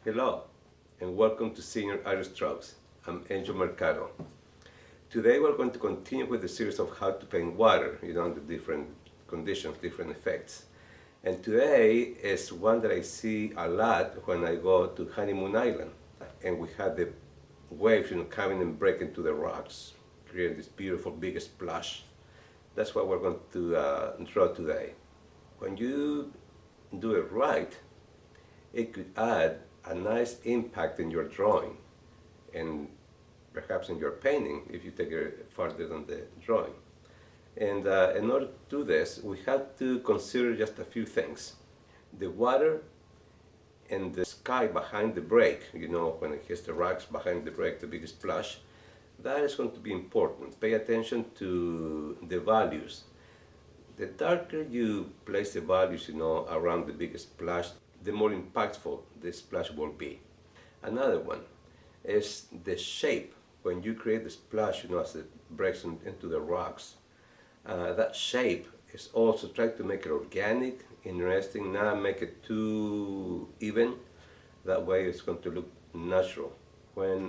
Hello, and welcome to Senior Art Strokes. I'm Angel Mercado. Today we're going to continue with the series of how to paint water, the different conditions, different effects. And today is one that I see a lot when I go to Honeymoon Island. And we have the waves, coming and breaking to the rocks, creating this beautiful big splash. That's what we're going to draw today. When you do it right, it could add a nice impact in your drawing and perhaps in your painting if you take it further than the drawing. And in order to do this, we have to consider just a few things. The water and the sky behind the break, when it hits the rocks behind the break, the big splash, that is going to be important. Pay attention to the values. The darker you place the values, around the big splash, the more impactful the splash will be. Another one is the shape. When you create the splash, as it breaks into the rocks, that shape is also try to make it organic, interesting, not make it too even. That way it's going to look natural.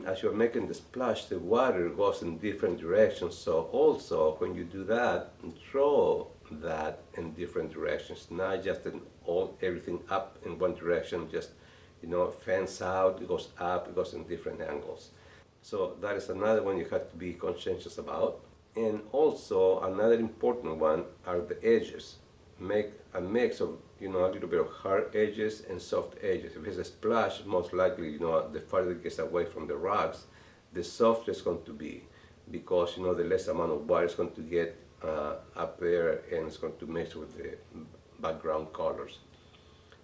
As you're making the splash, the water goes in different directions, so also when you do that, draw that in different directions, not just everything up in one direction, just fans out, it goes up, it goes in different angles. So that is another one you have to be conscientious about. And also another important one are the edges. Make a mix of a little bit of hard edges and soft edges. If it's a splash, most likely the farther it gets away from the rocks, the softer it's going to be, because the less amount of water is going to get up there, and it's going to mix with the background colors.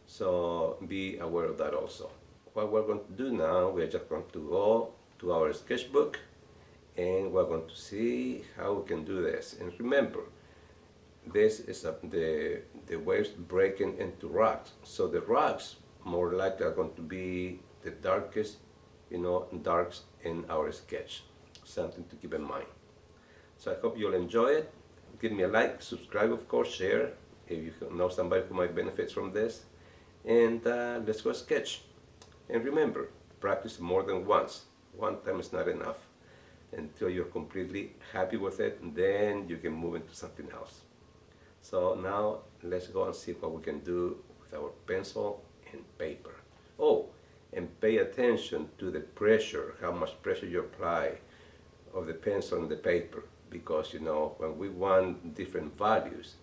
So be aware of that also. What we're going to do now, we're just going to go to our sketchbook and we're going to see how we can do this. And remember, this is the waves breaking into rocks. So the rocks more likely are going to be the darkest, darks in our sketch. Something to keep in mind. So I hope you'll enjoy it. Give me a like, subscribe, of course, share if you know somebody who might benefit from this. And let's go sketch. And remember, practice more than once. One time is not enough. Until you're completely happy with it, and then you can move into something else. So now let's go and see what we can do with our pencil and paper. Oh, and pay attention to the pressure, how much pressure you apply of the pencil and the paper, because when we want different values,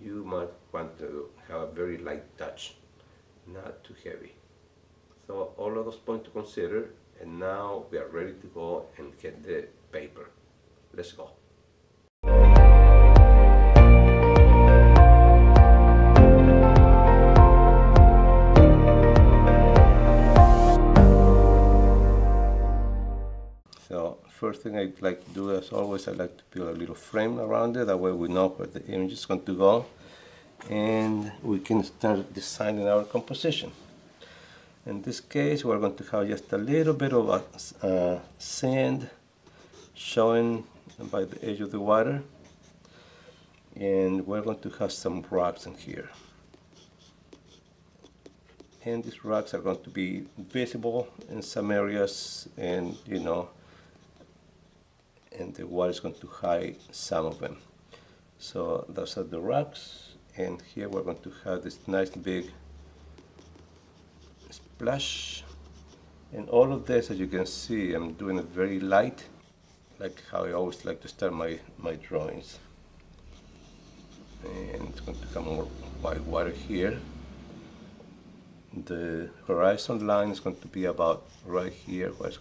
you might want to have a very light touch, not too heavy. So all of those points to consider, and now we are ready to go and get the paper. Let's go. So first thing I'd like to do, as always, I'd like to build a little frame around it. That way we know where the image is going to go, and we can start designing our composition. In this case, we're going to have just a little bit of sand showing by the edge of the water, and we're going to have some rocks in here. And these rocks are going to be visible in some areas, and and the water is going to hide some of them. So those are the rocks, and here we're going to have this nice big splash. And all of this, as you can see, I'm doing it very light, like how I always like to start my drawings. And it's going to come more white water here. The horizon line is going to be about right here, where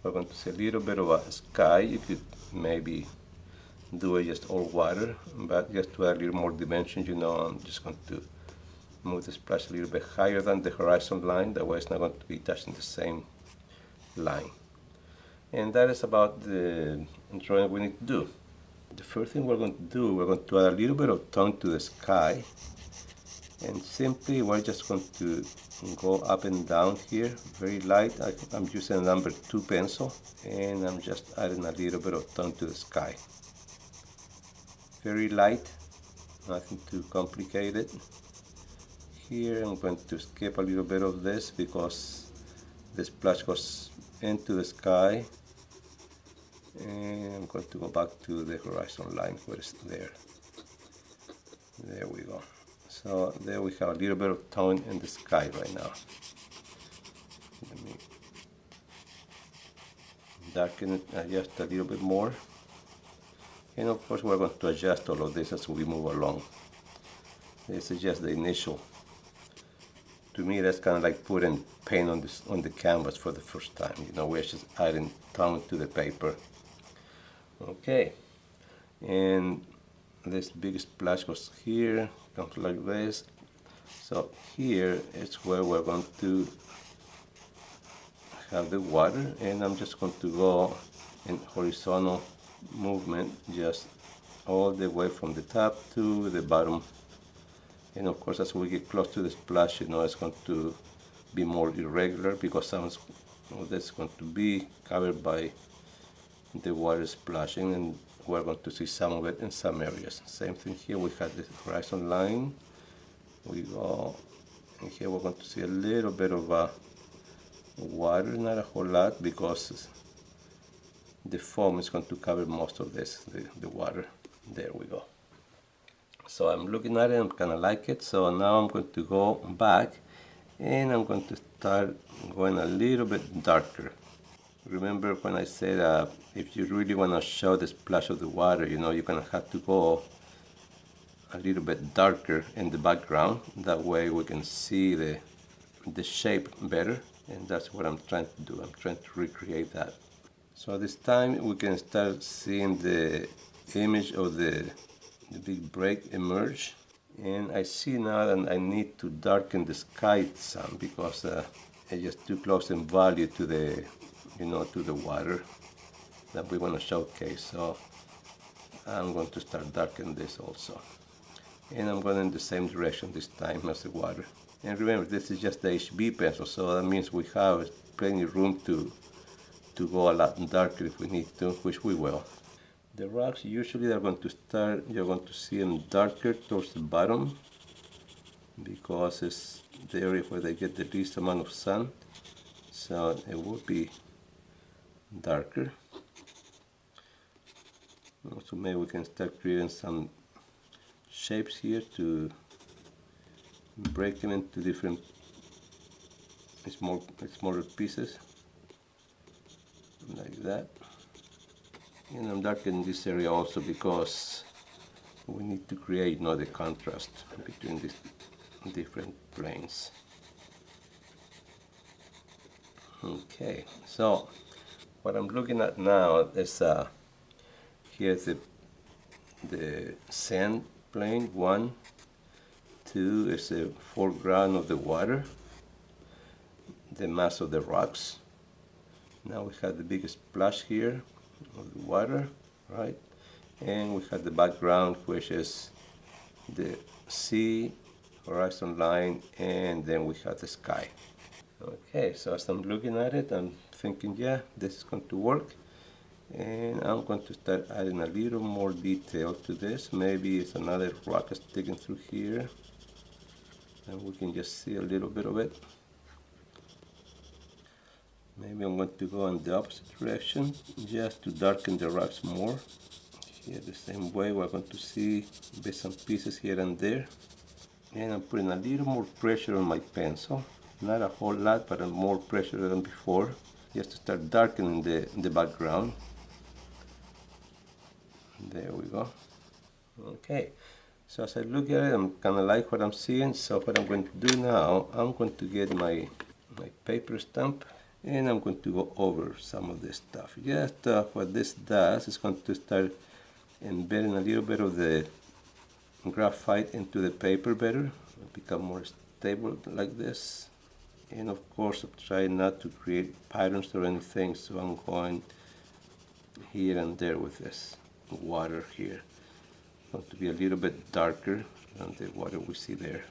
we're going to see a little bit of a sky. You could maybe do it just all water, but just to add a little more dimension, I'm just going to move the splash a little bit higher than the horizon line. That way it's not going to be touching the same line. And that is about the drawing we need to do. The first thing we're going to do, we're going to add a little bit of tone to the sky. And simply we're just going to go up and down here, very light. I'm using a number 2 pencil, and I'm just adding a little bit of tone to the sky. Very light, nothing too complicated. here. I'm going to skip a little bit of this because the splash goes into the sky. And I'm going to go back to the horizon line where it's there. There we go. So there we have a little bit of tone in the sky right now. Let me darken it just a little bit more. And of course we're going to adjust all of this as we move along. This is just the initial. To me that's kind of like putting paint on the canvas for the first time. You know, we're just adding tone to the paper. Okay, and this big splash goes here, comes like this. So here is where we're going to have the water, and I'm just going to go in horizontal movement just all the way from the top to the bottom. And of course as we get close to the splash, you know, it's going to be more irregular because some of this is going to be covered by the water splashing, and we're going to see some of it in some areas. Same thing here, we have the horizon line. We go, and here we're going to see a little bit of water, not a whole lot, because the foam is going to cover most of this, the water. There we go. So I'm looking at it, I'm kind of like it. So now I'm going to go back, and I'm going to start going a little bit darker. Remember when I said if you really want to show the splash of the water, you know, you're going to have to go a little bit darker in the background. That way we can see the shape better, and that's what I'm trying to do. I'm trying to recreate that. So this time we can start seeing the image of the big break emerge. And I see now that I need to darken the sky some because it's just too close in value to the, you know, to the water that we want to showcase. So I'm going to start darkening this also. And I'm going in the same direction this time as the water. And remember, this is just the HB pencil, so that means we have plenty of room to go a lot darker if we need to, which we will. The rocks usually they're going to start, you're going to see them darker towards the bottom because it's the area where they get the least amount of sun. So it will be darker. Also maybe we can start creating some shapes here to break them into different smaller pieces like that. And I'm darkening this area also because we need to create, you know, the contrast between these different planes. Okay, so what I'm looking at now is here's the sand plane. 1, 2 is the foreground of the water, the mass of the rocks. Now we have the big splash here of the water, right? And we have the background, which is the sea, horizon line, and then we have the sky. Okay, so as I'm looking at it, I'm thinking, yeah, this is going to work. And I'm going to start adding a little more detail to this. Maybe it's another rock sticking through here, and we can just see a little bit of it. Maybe I'm going to go in the opposite direction just to darken the rocks more. Here the same way we're going to see bits and pieces here and there. And I'm putting a little more pressure on my pencil. Not a whole lot, but more pressure than before. Just to start darkening the background. There we go. Okay, so as I look at it, I'm kind of like what I'm seeing. So what I'm going to do now, I'm going to get my paper stump, and I'm going to go over some of this stuff. Just what this does is going to start embedding a little bit of the graphite into the paper better. It'll become more stable like this. And of course, I'm trying not to create patterns or anything, so I'm going here and there with this water here. Want to be a little bit darker than the water we see there.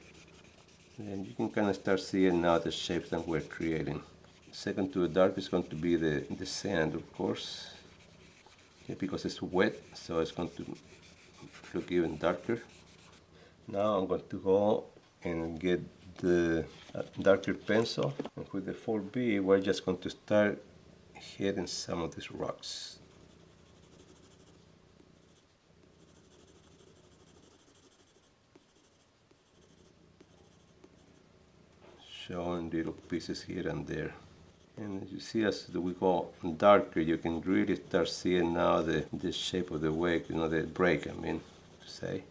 And you can kind of start seeing now the shapes that we're creating. Second to the dark is going to be the sand, of course, because it's wet, so it's going to look even darker. Now I'm going to go and get a darker pencil, and with the 4B we're just going to start hitting some of these rocks. Showing little pieces here and there. And as you see, as we go darker, you can really start seeing now the shape of the wake, you know, the break, I mean, to say,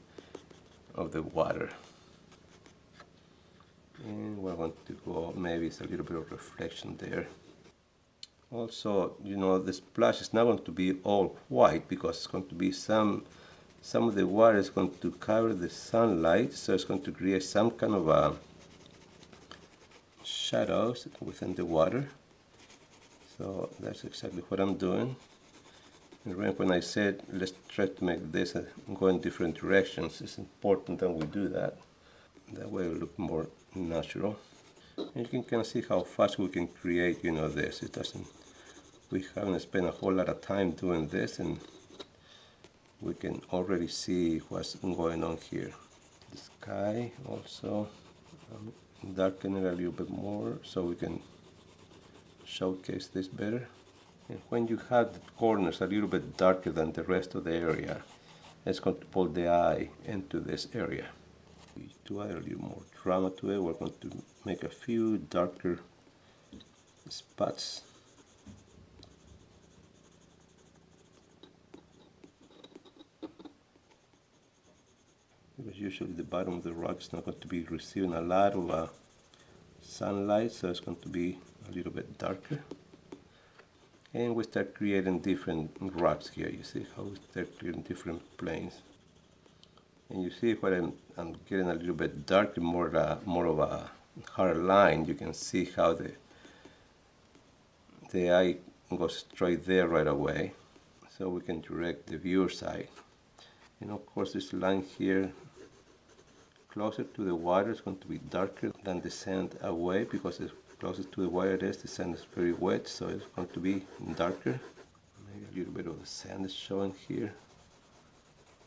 of the water. And we're going to go, maybe it's a little bit of reflection there. Also, you know, the splash is not going to be all white because it's going to be some of the water is going to cover the sunlight, so it's going to create some kind of shadows within the water. So that's exactly what I'm doing. And when I said let's try to make this go in different directions, it's important that we do that. That way it will look more natural. And you can kind of see how fast we can create, you know, this. It doesn't. We haven't spent a whole lot of time doing this, and we can already see what's going on here. The sky also, darken it a little bit more so we can showcase this better. And when you have the corners a little bit darker than the rest of the area, it's going to pull the eye into this area. To add a little more drama to it, we're going to make a few darker spots. Because usually the bottom of the rock is not going to be receiving a lot of sunlight, so it's going to be a little bit darker. And we start creating different rocks here. You see how we start creating different planes. And you see when I'm getting a little bit darker, more of a hard line. You can see how the eye goes straight there right away. So we can direct the viewer side. And of course this line here, closer to the water, is going to be darker than the sand away, because it's closest to the water it is, the sand is very wet, so it's going to be darker. Maybe a little bit of the sand is showing here.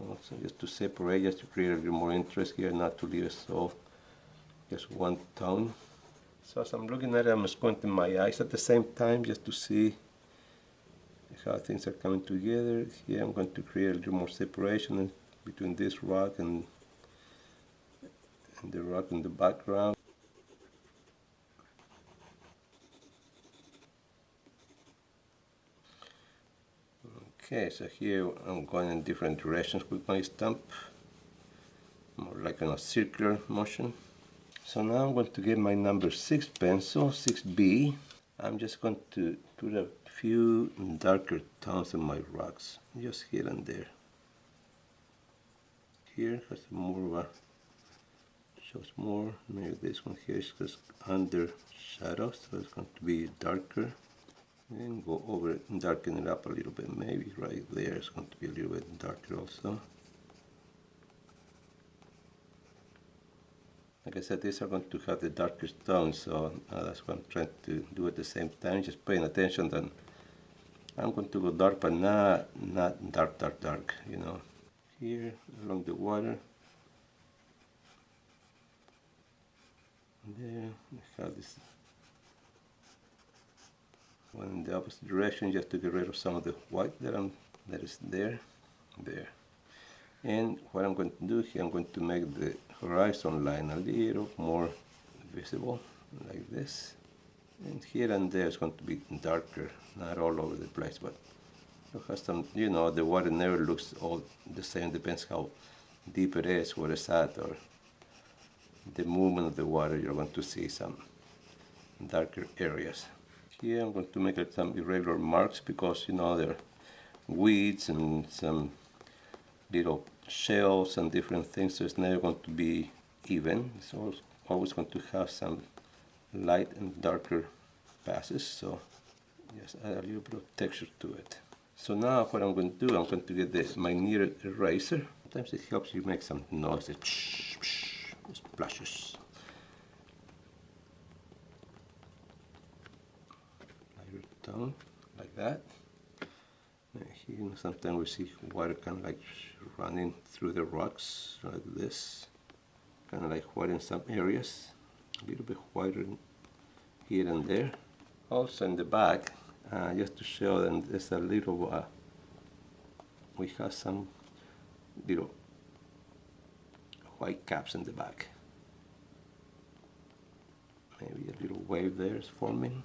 Also just to separate, just to create a little more interest here, not to leave it so just one tone. So as I'm looking at it, I'm squinting my eyes at the same time just to see how things are coming together. Here I'm going to create a little more separation between this rock and the rock in the background. Okay, so here I'm going in different directions with my stump, more like in a circular motion. So now I'm going to get my number 6 pencil, 6B. I'm just going to put a few darker tones on my rocks, just here and there. Here has more of a, shows more, maybe this one here is just under shadow, so it's going to be darker. And go over it and darken it up a little bit, maybe right there it's going to be a little bit darker also. Like I said, these are going to have the darkest tones, so that's what I'm trying to do at the same time, just paying attention that I'm going to go dark, but not dark, you know. Here, along the water. And there, we have this one in the opposite direction, just to get rid of some of the white that is there. And what I'm going to do here, I'm going to make the horizon line a little more visible, like this. And here and there is going to be darker, not all over the place, but it has some, you know, the water never looks all the same, depends how deep it is, where it's at, or the movement of the water. You're going to see some darker areas. Here I'm going to make some irregular marks because, you know, there are weeds and some little shells and different things, so it's never going to be even. It's always going to have some light and darker passes, so just add a little bit of texture to it. So now what I'm going to do, I'm going to get my kneaded eraser. Sometimes it helps you make some noise, splashes. Lighter tone, like that. And here, you know, sometimes we see water kind of like running through the rocks, like this. Kind of like white in some areas. a little bit whiter here and there. Also in the back, just to show them, there's a little, we have some little white caps in the back. Maybe a little wave there is forming.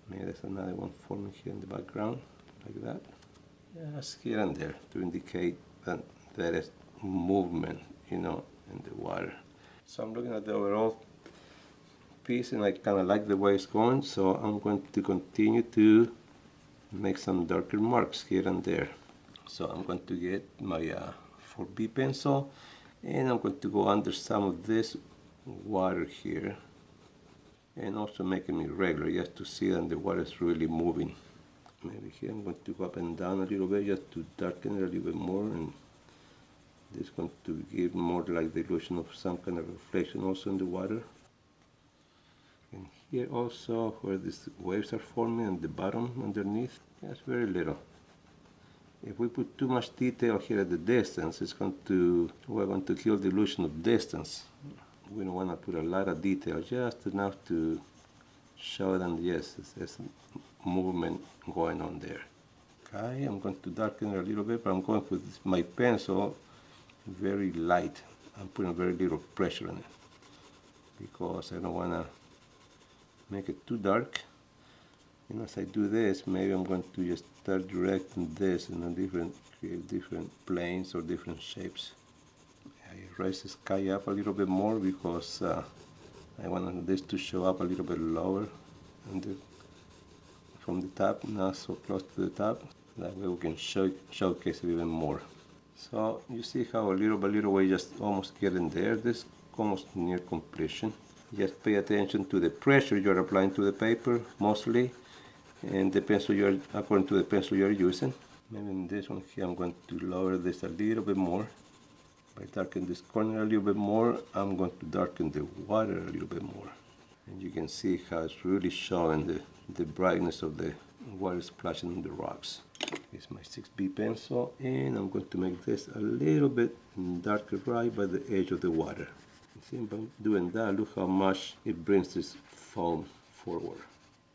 Maybe there's another one forming here in the background, like that. Yes, here and there to indicate that there is movement, you know, in the water. So I'm looking at the overall piece and I kind of like the way it's going, so I'm going to continue to make some darker marks here and there. So I'm going to get my 4B pencil and I'm going to go under some of this water here and also making it regular just to see that the water is really moving. Maybe here I'm going to go up and down a little bit just to darken it a little bit more, and this is going to give more like the illusion of some kind of reflection also in the water. And here also where these waves are forming at the bottom underneath, that's very little. If we put too much detail here at the distance, we're going to kill the illusion of distance. We don't want to put a lot of detail, just enough to show them, yes, there's movement going on there. Okay, I'm going to darken it a little bit, but I'm going with my pencil very light. I'm putting very little pressure on it because I don't want to make it too dark. And as I do this, maybe I'm going to just start directing this in a different planes or different shapes. I raise the sky up a little bit more because I want this to show up a little bit lower from the top, not so close to the top. That way we can showcase it even more. So you see how a little by little we're just almost getting there. This is almost near completion. Just pay attention to the pressure you're applying to the paper mostly, and the pencil according to the pencil you're using. Maybe in this one here I'm going to lower this a little bit more. By darkening this corner a little bit more, I'm going to darken the water a little bit more. And you can see how it's really showing the brightness of the water splashing on the rocks. It's my 6B pencil, and I'm going to make this a little bit darker right by the edge of the water. See, by doing that, look how much it brings this foam forward.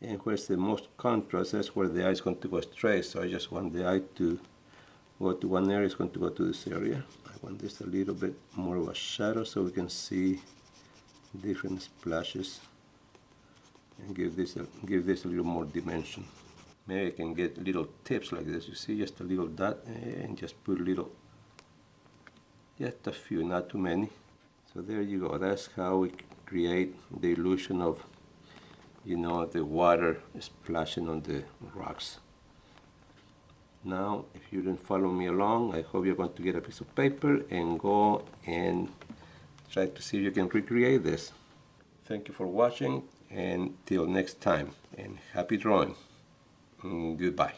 And where's the most contrast, that's where the eye is going to go straight. So I just want the eye to go to one area, it's going to go to this area. I want this a little bit more of a shadow so we can see different splashes and give this a little more dimension. Maybe I can get little tips like this, you see, just a little dot and just put a little, just a few, not too many. So there you go, that's how we create the illusion of, you know, the water splashing on the rocks. Now, if you didn't follow me along, I hope you're going to get a piece of paper and go and try to see if you can recreate this. Thank you for watching, and till next time, and happy drawing. Goodbye.